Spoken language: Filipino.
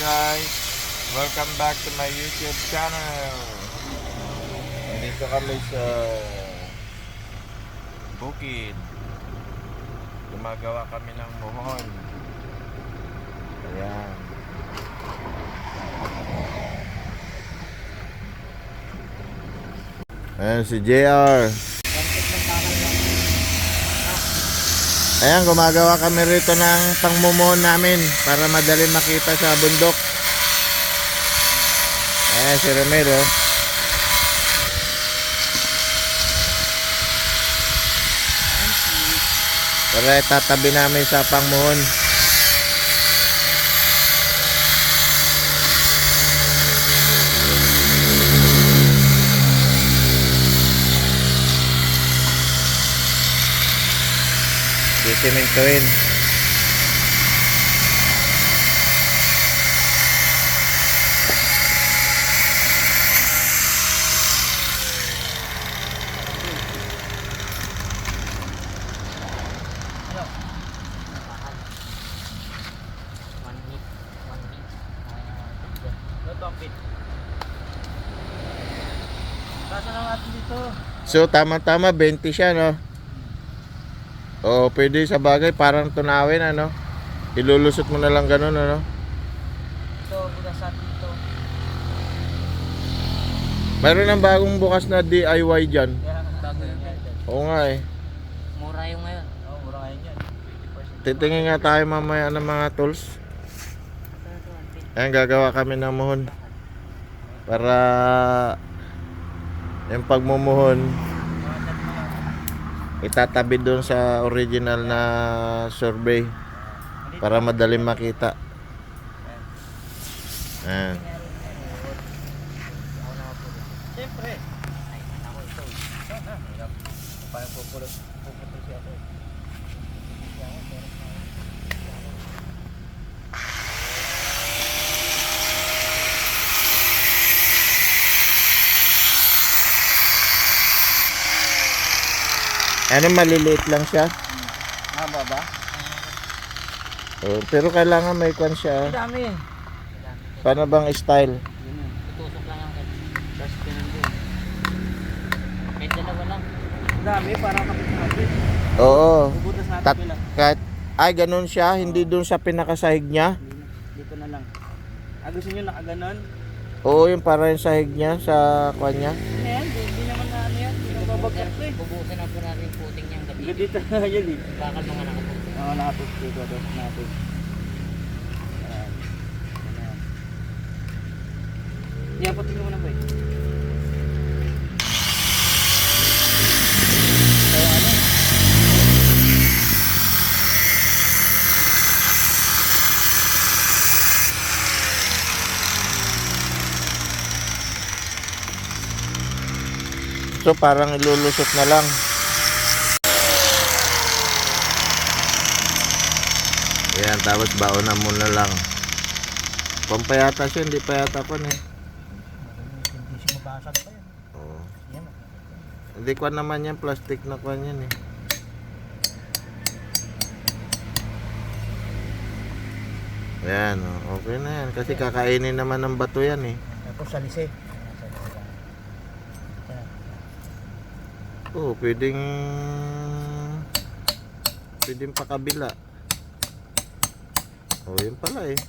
guys, welcome back to my YouTube channel. Dito kami sa bukid. Gumagawa kami ng muhon. Ayan. Ayan si JR. Ayan, gumagawa kami rito ng pangmumuhon namin para madali makita sa bundok. Ayan si Romero. Para itatabi namin sa pangmuhon. Sisimintuin. So tama-tama 20 siya, no? O pwede sa bagay parang tunawin, ano? Ilulusot mo na lang ganun, ano? Ito, bukasan dito. Mayroon ng bagong bukas na DIY dyan. Bago yun yan. Oo nga eh. Mura yung ngayon. Oo, mura ngayon yan. 50%. Titingin nga tayo mamaya ng mga tools. Ayan, gagawa kami ng muhon. Para yung pagmumuhon itatabi doon sa original na survey para madaling makita. Ayan. Siyempre. Ay, ako ito. Hirap. Parang pupulot siya ito. Ano, maliliit lang siya. Haba ba? Oh, pero kailangan may kwan siya. Ang dami. Paano bang style? Tutusok lang ang head. Tapos pinundin. Kahit dalawa lang. Ang dami, parang kapit-kapit. Oo. Bubutas natin pila. Kahit, ay ganun siya, hindi doon sa pinakasahig niya. Dito na lang. Gusto nyo nakaganon? Oo, yung para yung sahig niya sa kwan niya. Ayan, hindi naman na ano yan. Hindi naman babagsak to eh. Bubusan na po natin yung puting niyang gabi. Dito na yan eh. Bakal mga nakaputin. Oo, nakaputin dito. Tapos natin. Ayan. Ayan. Yan, putin mo muna ba eh. Kaya ano? So parang ilulusot na lang. Ayan, tapos baonan mo na lang. Pampayata siya, hindi payata pa eh. Hindi siya mabasag pa yan. Oo. Yan. Hindi kwan naman yan, plastic na kwan yan eh. Ayan, okay na yan. Kasi kakainin naman ng bato yan eh. Tapos salise. Oo, pwedeng pakabila. Oh, yun pala eh.